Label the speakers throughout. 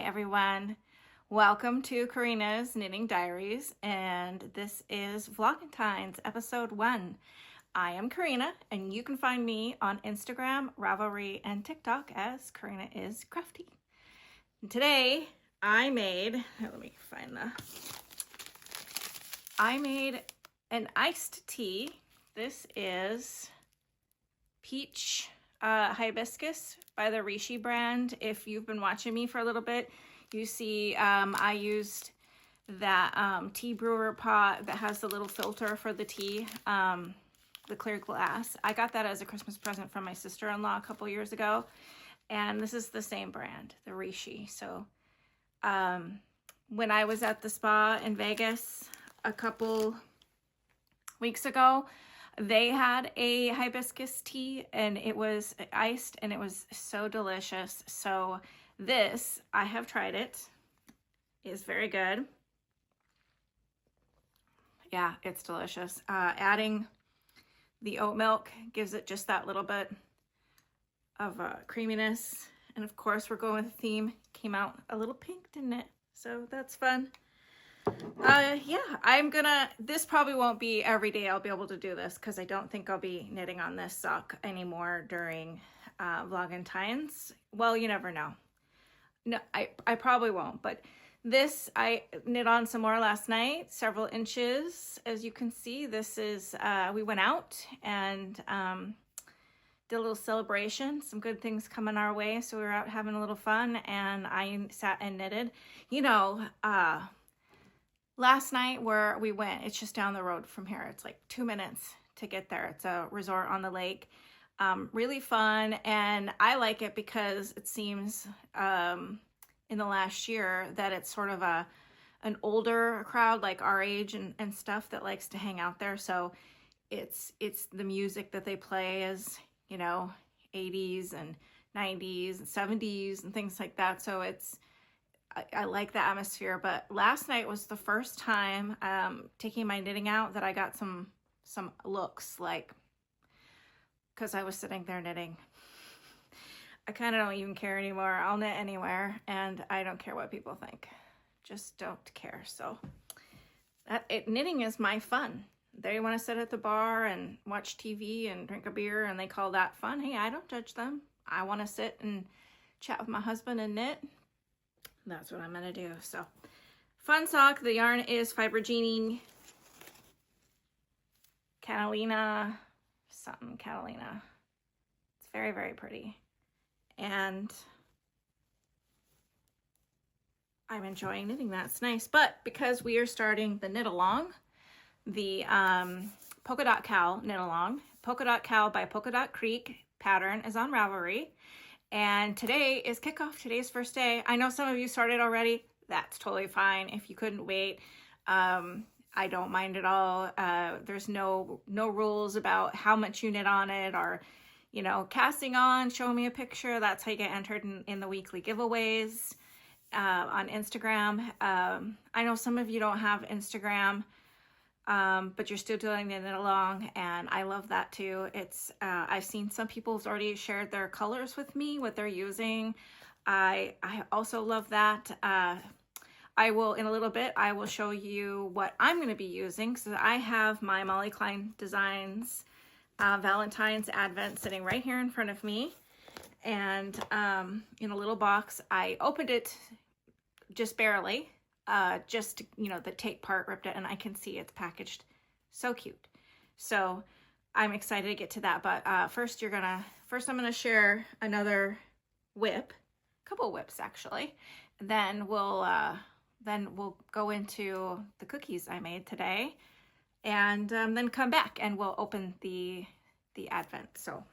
Speaker 1: everyone. Welcome to Corrina's Knitting Diaries, and this is Vlogentines episode 1. I am Corrina, and you can find me on Instagram, Ravelry, and TikTok as Corrina is Crafty. And today I made an iced tea. This is peach hibiscus by the Hershey brand. If you've been watching me for a little bit, you see I used that tea brewer pot that has the little filter for the tea, the clear glass. I got that as a Christmas present from my sister-in-law a couple years ago, and this is the same brand, the Hershey. So when I was at the spa in Vegas a couple weeks ago, they had a hibiscus tea and it was iced and it was so delicious. So this, I have tried it, is very good. Yeah, it's delicious. Adding the oat milk gives it just that little bit of creaminess. And of course, we're going with the theme. Came out a little pink, didn't it? So that's fun. Yeah, this probably won't be every day I'll be able to do this because I don't think I'll be knitting on this sock anymore during Vlogentines. Well, you never know. No, I probably won't, but this I knit on some more last night, several inches. As you can see, this is, we went out and did a little celebration, some good things coming our way. So we were out having a little fun and I sat and knitted. You know, last night where we went, it's just down the road from here. It's like 2 minutes to get there. It's a resort on the lake. Really fun, and I like it because it seems in the last year that it's sort of an older crowd, like our age and stuff, that likes to hang out there. So it's the music that they play is, you know, 80s and 90s and 70s and things like that. So I like the atmosphere. But last night was the first time taking my knitting out that I got some looks, like, because I was sitting there knitting. I kind of don't even care anymore. I'll knit anywhere and I don't care what people think. Just don't care. So knitting is my fun. They want to sit at the bar and watch TV and drink a beer and they call that fun. Hey, I don't judge them. I want to sit and chat with my husband and knit. That's what I'm going to do. So fun sock. The yarn is Fibergenie Catalina. Something Catalina. It's very, very pretty. And I'm enjoying knitting that. It's nice. But because we are starting the knit along, the Polka Dot Cowl knit along, Polka Dot Cowl by Polka Dot Creek pattern is on Ravelry. And today is kickoff. Today's first day. I know some of you started already. That's totally fine. If you couldn't wait, I don't mind at all. There's no rules about how much you knit on it, or, you know, casting on, show me a picture. That's how you get entered in the weekly giveaways on Instagram. I know some of you don't have Instagram, but you're still doing the knit along, and I love that too. It's I've seen some people have already shared their colors with me, what they're using. I also love that. I will, in a little bit, I will show you what I'm going to be using. So I have my Molly Klein Designs Valentines Advent sitting right here in front of me. And in a little box, I opened it just barely, just, you know, the tape part ripped it, and I can see it's packaged so cute. So I'm excited to get to that. But first I'm going to share another whip, a couple of whips actually. Then we'll go into the cookies I made today, and then come back and we'll open the Advent. So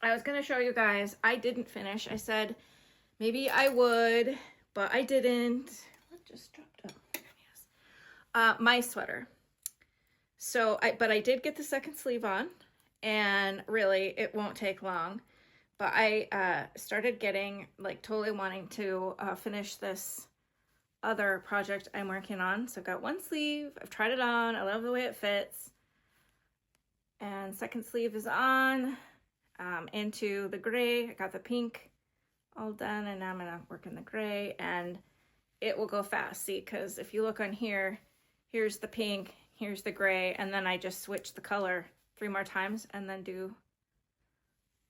Speaker 1: I was going to show you guys, I didn't finish. I said maybe I would, but I didn't. It just dropped up. Yes. My sweater. So but I did get the second sleeve on, and really it won't take long. But I started getting, like, totally wanting to finish this other project I'm working on. So I've got one sleeve, I've tried it on, I love the way it fits. And second sleeve is on, into the gray. I got the pink all done, and now I'm gonna work in the gray, and it will go fast. See, because if you look on here, here's the pink, here's the gray, and then I just switch the color 3 more times and then do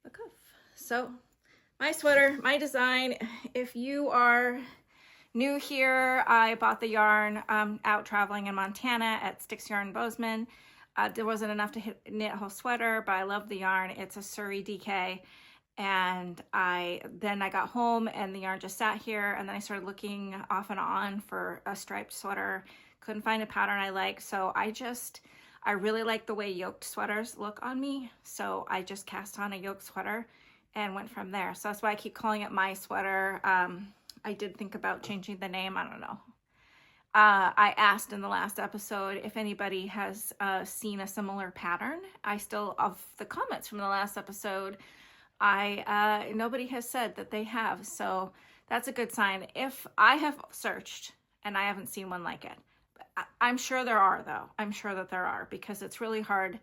Speaker 1: the cuff. So my sweater, my design. If you are new here, I bought the yarn out traveling in Montana at Sticks Yarn Bozeman. There wasn't enough to knit a whole sweater, but I love the yarn. It's a Surrey DK. And then I got home and the yarn just sat here, and then I started looking off and on for a striped sweater. Couldn't find a pattern I like, so I really like the way yoked sweaters look on me, so I just cast on a yoked sweater and went from there. So that's why I keep calling it my sweater. I did think about changing the name. I don't know. I asked in the last episode if anybody has seen a similar pattern. Of the comments from the last episode, nobody has said that they have, so that's a good sign. If I have searched and I haven't seen one like it, I'm sure there are, though. I'm sure that there are, because it's really hard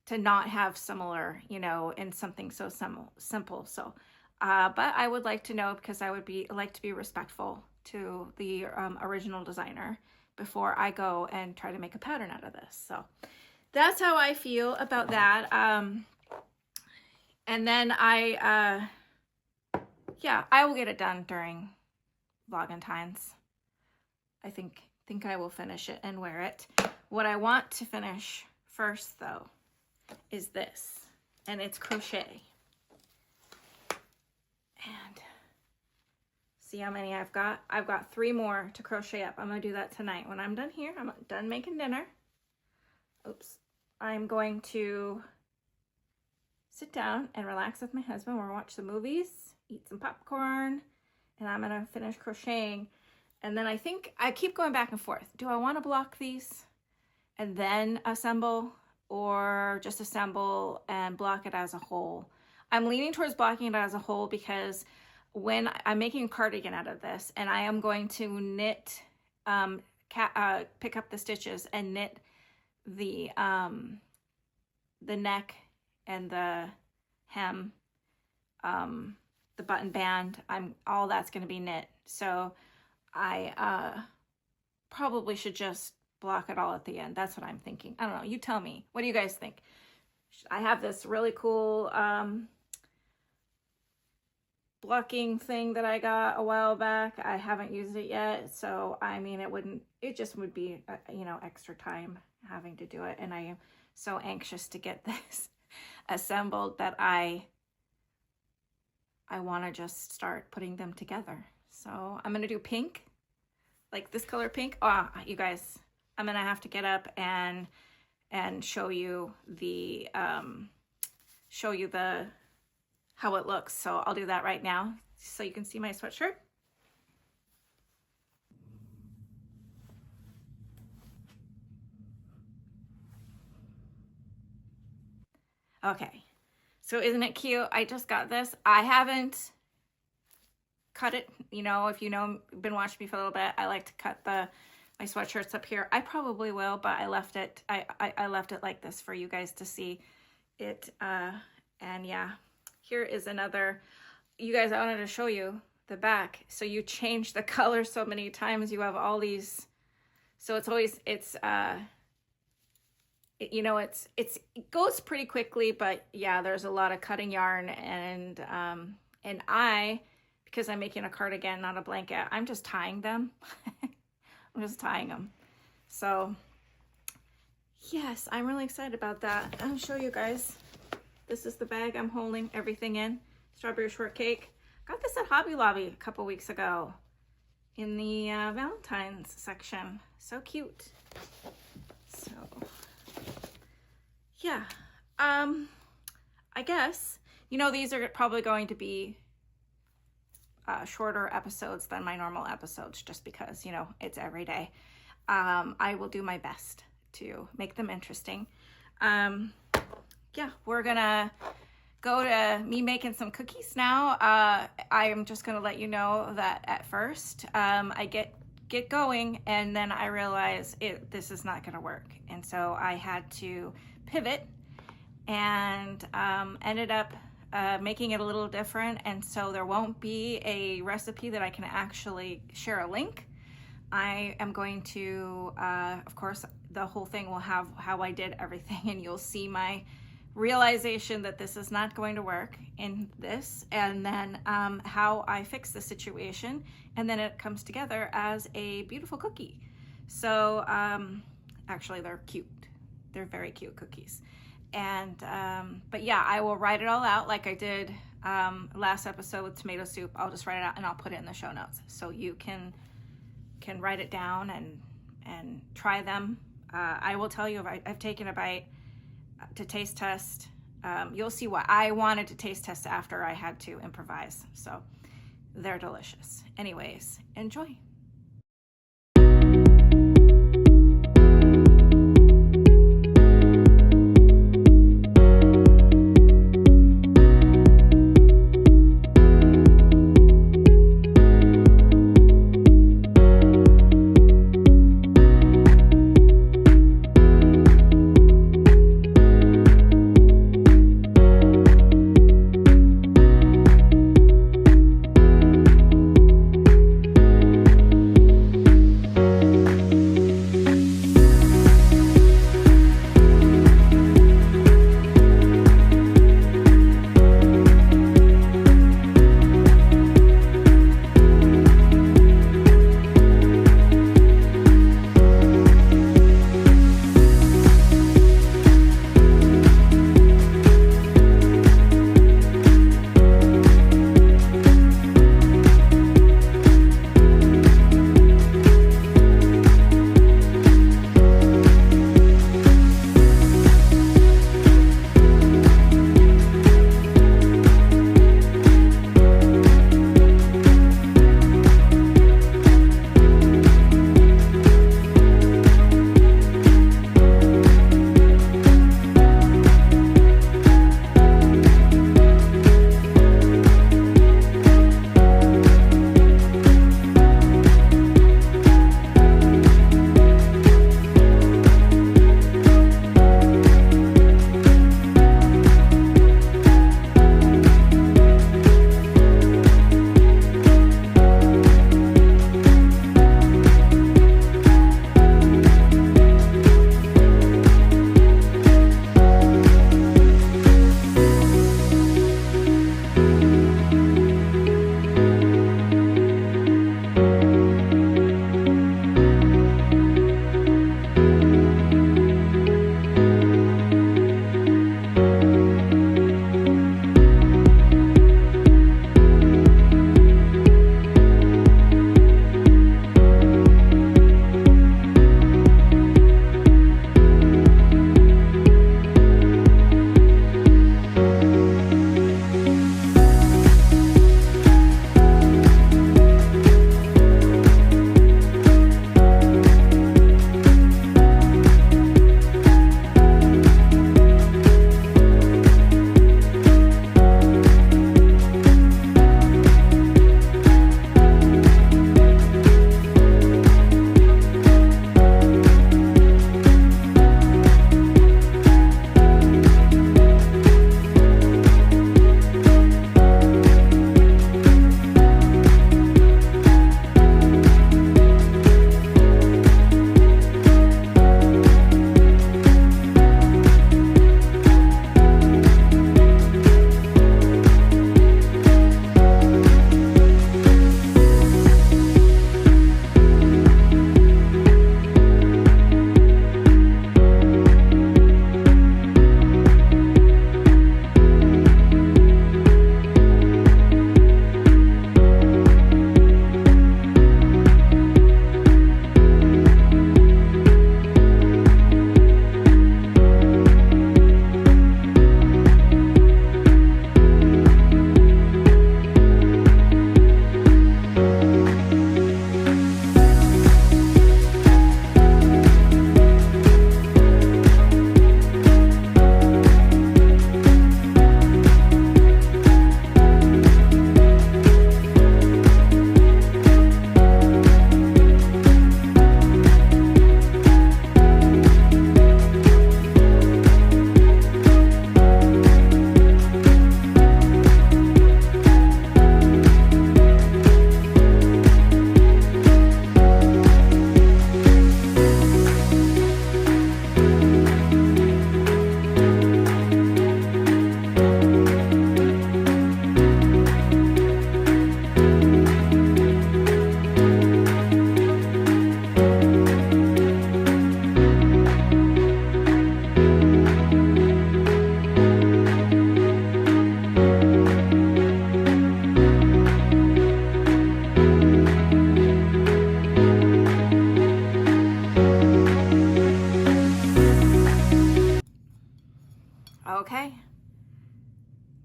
Speaker 1: to not have similar, you know, in something so simple. So, but I would like to know, because I would like to be respectful to the original designer before I go and try to make a pattern out of this. So that's how I feel about that. And then I will get it done during Vlogentines. I think I will finish it and wear it. What I want to finish first, though, is this, and it's crochet. And see how many I've got? I've got 3 more to crochet up. I'm gonna do that tonight. When I'm done here, I'm done making dinner. Oops. I'm going to sit down and relax with my husband. We're gonna watch some movies, eat some popcorn, and I'm gonna finish crocheting. And then I think I keep going back and forth. Do I want to block these and then assemble, or just assemble and block it as a whole? I'm leaning towards blocking it as a whole, because when I'm making a cardigan out of this, and I am going to knit, pick up the stitches and knit the neck and the hem, the button band, all that's going to be knit. So I probably should just block it all at the end. That's what I'm thinking. I don't know. You tell me. What do you guys think? I have this really cool blocking thing that I got a while back. I haven't used it yet. So, I mean, it just would be, you know, extra time having to do it. And I am so anxious to get this assembled that I want to just start putting them together. So I'm going to do pink, like this color pink. Oh, you guys, I'm going to have to get up and show you the, how it looks. So I'll do that right now so you can see my sweatshirt. Okay. So isn't it cute? I just got this. I haven't cut it, you know, if you know, been watching me for a little bit, I like to cut my sweatshirts up here. I probably will, but I left it, I left it like this for you guys to see it. And yeah, here is another, you guys, I wanted to show you the back. So you change the color so many times, you have all these, so it's always, you know, it goes pretty quickly, but yeah, there's a lot of cutting yarn, and because I'm making a cardigan, not a blanket, I'm just tying them. I'm just tying them. So yes, I'm really excited about that. I'll show you guys. This is the bag I'm holding everything in. Strawberry shortcake. Got this at Hobby Lobby a couple weeks ago in the Valentines section. So cute. So yeah, I guess, you know, these are probably going to be shorter episodes than my normal episodes, just because, you know, it's every day. I will do my best to make them interesting. Yeah, we're gonna go to me making some cookies now. I am just gonna let you know that at first I get going, and then I realize this is not gonna work, and so I had to pivot, and ended up making it a little different, and so there won't be a recipe that I can actually share a link. I am going to, of course, the whole thing will have how I did everything, and you'll see my realization that this is not going to work in this, and then how I fix the situation, and then it comes together as a beautiful cookie. So actually they're cute. They're very cute cookies. And but yeah, I will write it all out like I did last episode with tomato soup. I'll just write it out and I'll put it in the show notes so you can write it down and try them. I will tell you, if I've taken a bite to taste test. You'll see what I wanted to taste test after I had to improvise. So they're delicious. Anyways, enjoy.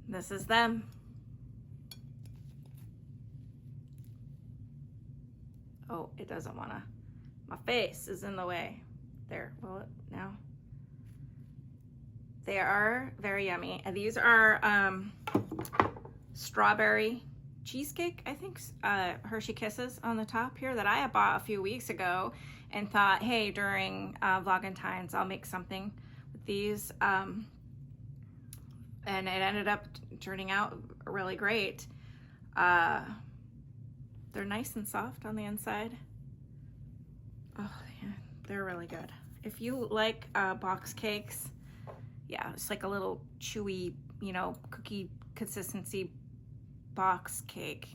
Speaker 1: This is them. Oh, it doesn't wanna. My face is in the way. There, will it now? They are very yummy. And these are strawberry cheesecake, I think, Hershey Kisses on the top here that I had bought a few weeks ago and thought, hey, during Vlogentines, I'll make something with these. And it ended up turning out really great. They're nice and soft on the inside. Oh, yeah, they're really good. If you like box cakes, yeah, it's like a little chewy, you know, cookie consistency box cake.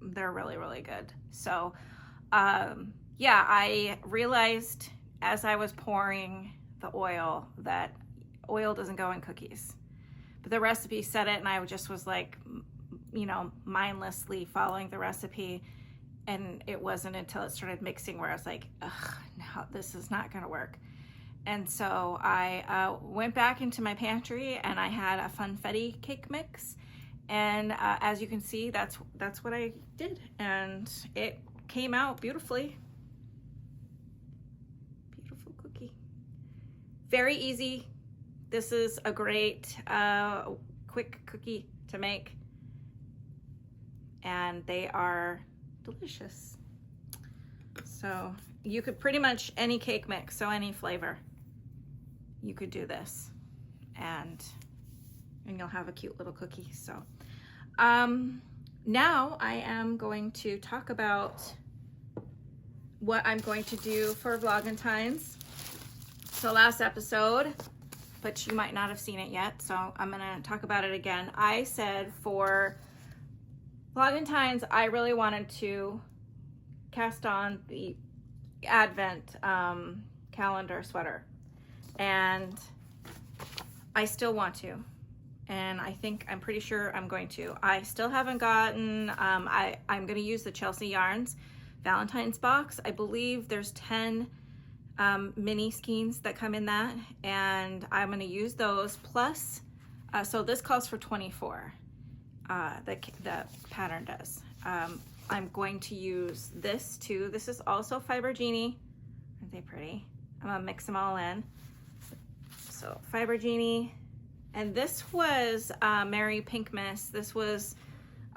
Speaker 1: They're really, really good. So, yeah, I realized as I was pouring the oil that oil doesn't go in cookies. But the recipe said it, and I just was like, you know, mindlessly following the recipe. And it wasn't until it started mixing where I was like, ugh, no, this is not gonna work. And so I went back into my pantry and I had a funfetti cake mix. And as you can see, that's what I did. And it came out beautifully. Beautiful cookie. Very easy. This is a great quick cookie to make. And they are delicious. So you could pretty much any cake mix, so any flavor, you could do this, and you'll have a cute little cookie. So now I am going to talk about what I'm going to do for Vlogentines. So last episode, but you might not have seen it yet, so I'm gonna talk about it again. I said for Vlogentines, I really wanted to cast on the Advent calendar sweater, and I still want to, and I'm pretty sure I'm going to. I still haven't gotten, I'm going to use the Chelsea Yarns Valentine's box. I believe there's 10 mini skeins that come in that, and I'm going to use those plus, so this calls for 24. The pattern does. I'm going to use this too. This is also Fiber Genie. Aren't they pretty? I'm gonna mix them all in. So Fiber Genie, and this was Merry Pink Miss. This was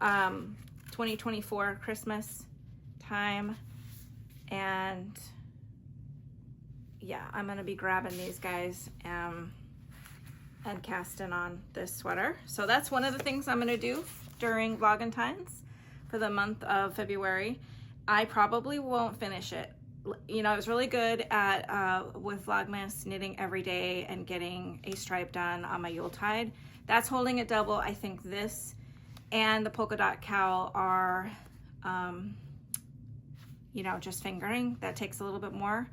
Speaker 1: 2024 Christmas time, and yeah, I'm gonna be grabbing these guys and casting on this sweater. So that's one of the things I'm gonna do during Vlogentines for the month of February. I probably won't finish it. You know, I was really good at with Vlogmas knitting every day and getting a stripe done on my Yuletide. That's holding it double. I think this and the Polka Dot Cowl are you know, just fingering. That takes a little bit more.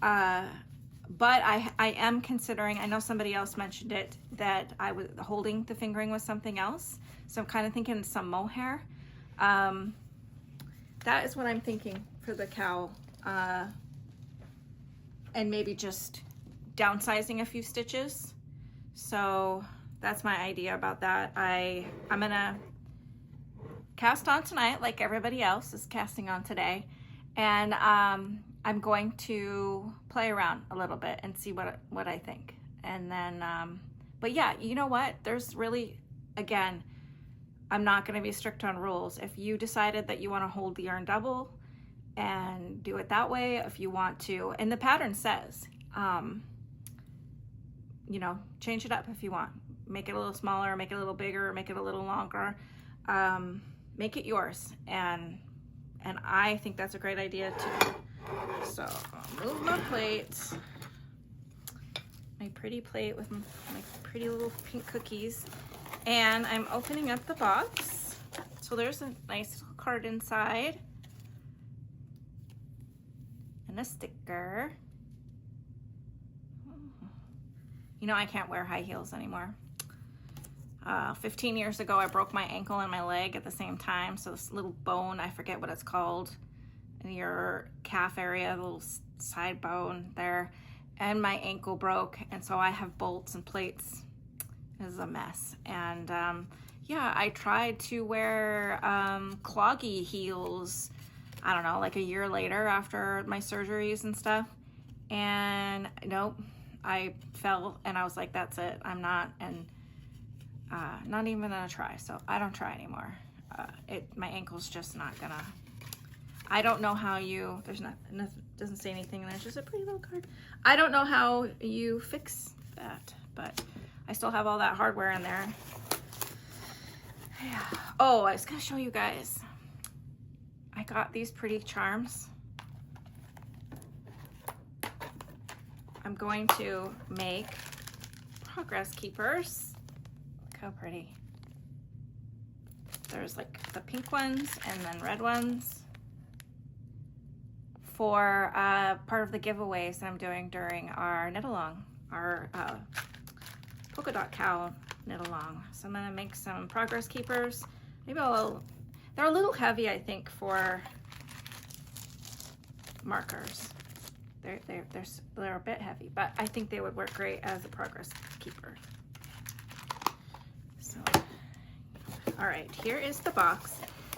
Speaker 1: But I am considering, I know somebody else mentioned it, that I was holding the fingering with something else. So I'm kind of thinking some mohair. That is what I'm thinking for the cowl. And maybe just downsizing a few stitches. So that's my idea about that. I'm gonna cast on tonight like everybody else is casting on today. And I'm going to play around a little bit and see what I think. And then, but yeah, you know what? There's really, again, I'm not going to be strict on rules. If you decided that you want to hold the yarn double and do it that way, if you want to, and the pattern says, you know, change it up if you want. Make it a little smaller, make it a little bigger, make it a little longer. Make it yours. And I think that's a great idea too. So I'll move my plate, my pretty plate with my pretty little pink cookies, and I'm opening up the box. So there's a nice little card inside and a sticker. You know, I can't wear high heels anymore. 15 years ago, I broke my ankle and my leg at the same time. So this little bone, I forget what it's called, in your calf area, the little side bone there, and my ankle broke, and so I have bolts and plates is a mess. And yeah, I tried to wear cloggy heels, I don't know, like a year later after my surgeries and stuff. And nope, I fell and I was like, that's it. I'm not, and not even gonna try. So I don't try anymore. My ankle's just not gonna, I don't know how you, there's not, doesn't say anything, and there's just a pretty little card. I don't know how you fix that, but I still have all that hardware in there. Yeah. Oh, I was gonna show you guys. I got these pretty charms. I'm going to make progress keepers. Look how pretty. There's like the pink ones and then red ones for part of the giveaways that I'm doing during our knit along, our Polka Dot Cowl knit along. So I'm gonna make some progress keepers. Maybe they're a little heavy, I think, for markers. They're a bit heavy, but I think they would work great as a progress keeper. So, all right, here is the box.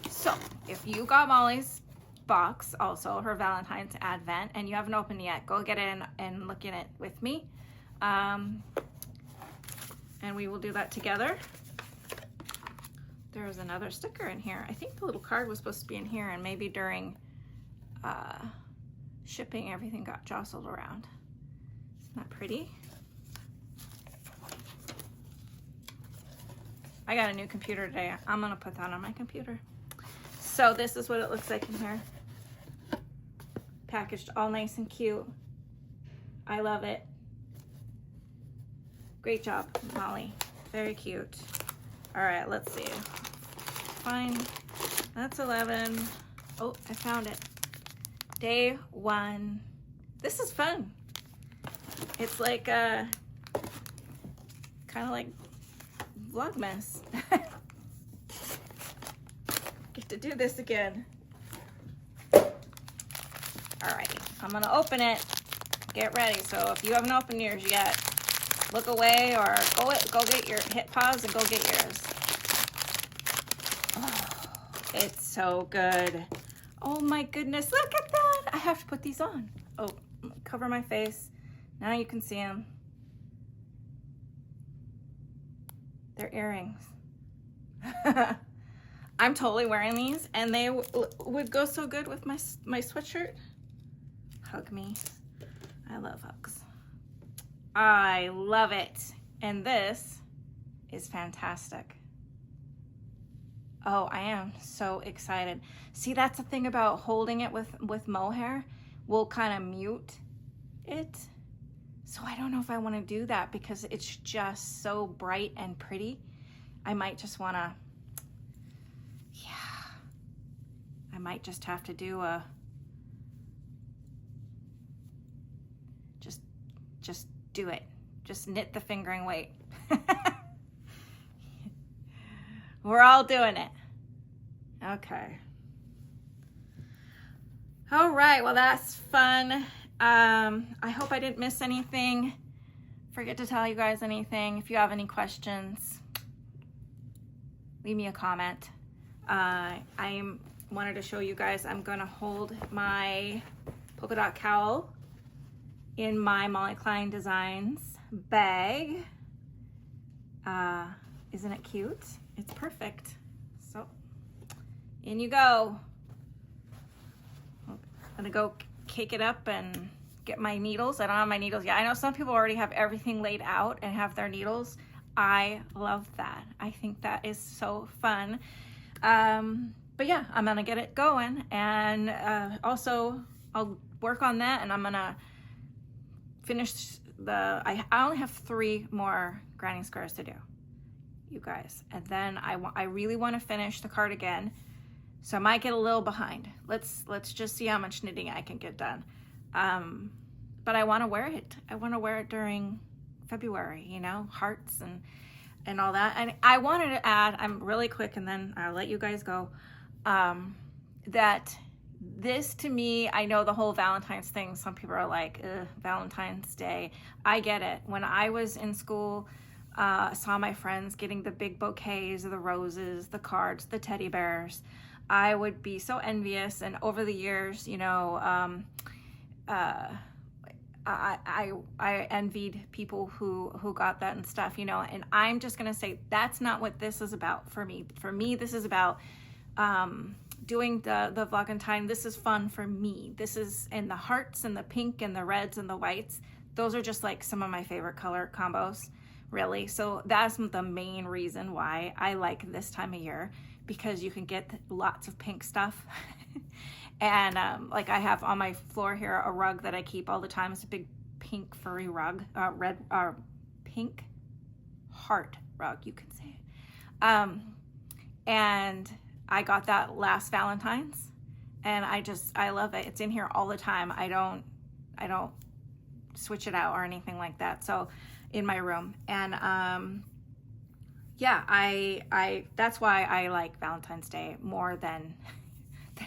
Speaker 1: So if you got Molly's box, also her Valentine's Advent, and you haven't opened yet, go get in and look in it with me. And we will do that together. There's another sticker in here. I think the little card was supposed to be in here, and maybe during shipping, everything got jostled around. Isn't that pretty? I got a new computer today. I'm gonna put that on my computer. So this is what it looks like in here. Packaged all nice and cute. I love it. Great job, Molly. Very cute. All right, let's see. Fine. That's 11. Oh, I found it. Day 1. This is fun. It's like kind of like Vlogmas. Get to do this again. Alrighty, I'm gonna open it. Get ready. So if you haven't opened yours yet, look away or go get your, hit pause and go get yours. Oh, it's so good. Oh my goodness, look at that. I have to put these on. Oh, cover my face. Now you can see them. They're earrings. I'm totally wearing these, and they would go so good with my sweatshirt. Hug me. I love hugs. I love it. And this is fantastic. Oh, I am so excited. See, that's the thing about holding it with mohair. We'll kind of mute it. So I don't know if I want to do that because it's just so bright and pretty. I might just want to, yeah. I might just have to do a, just do it. Just knit the fingering weight. We're all doing it. Okay. All right, well, that's fun. I hope I didn't miss anything. Forget to tell you guys anything. If you have any questions, leave me a comment. I wanted to show you guys, I'm gonna hold my polka dot cowl in my Molly Klein Designs bag. Isn't it cute? It's perfect. So in you go. I'm gonna go cake it up and get my needles. I don't have my needles yet. I know some people already have everything laid out and have their needles. I love that. I think that is so fun. But yeah, I'm gonna get it going, and also I'll work on that, and I'm gonna finish I only have 3 more grinding squares to do, you guys, and then I really want to finish the cardigan, so I might get a little behind. Let's just see how much knitting I can get done. But I want to wear it. I want to wear it during February, you know, hearts and all that. And I wanted to add, I'm really quick, and then I'll let you guys go, that this, to me, I know the whole Valentine's thing, some people are like, Valentine's Day. I get it. When I was in school, saw my friends getting the big bouquets, the roses, the cards, the teddy bears, I would be so envious. And over the years, you know, I envied people who got that and stuff, you know. And I'm just gonna say that's not what this is about for me. For me, this is about doing the Vlogentine. This is fun for me. This is, and the hearts and the pink and the reds and the whites, those are just like some of my favorite color combos, really. So that's the main reason why I like this time of year, because you can get lots of pink stuff. And like I have on my floor here a rug that I keep all the time. It's a big pink furry rug, pink heart rug, you can say it. And I got that last Valentine's, and I love it. It's in here all the time. I don't switch it out or anything like that. So in my room, and yeah, I that's why I like Valentine's Day more than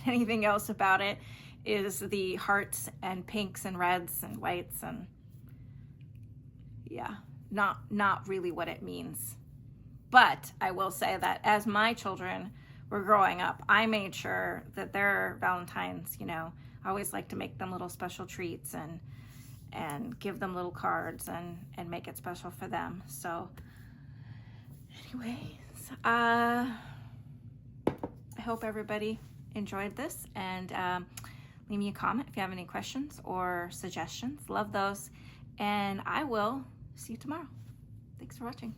Speaker 1: anything else about it, is the hearts and pinks and reds and whites, and yeah, not really what it means. But I will say that as my children were growing up, I made sure that their Valentines, you know, I always like to make them little special treats and give them little cards and make it special for them. So anyways, I hope everybody enjoyed this, and leave me a comment if you have any questions or suggestions. Love those, and I will see you tomorrow. Thanks for watching.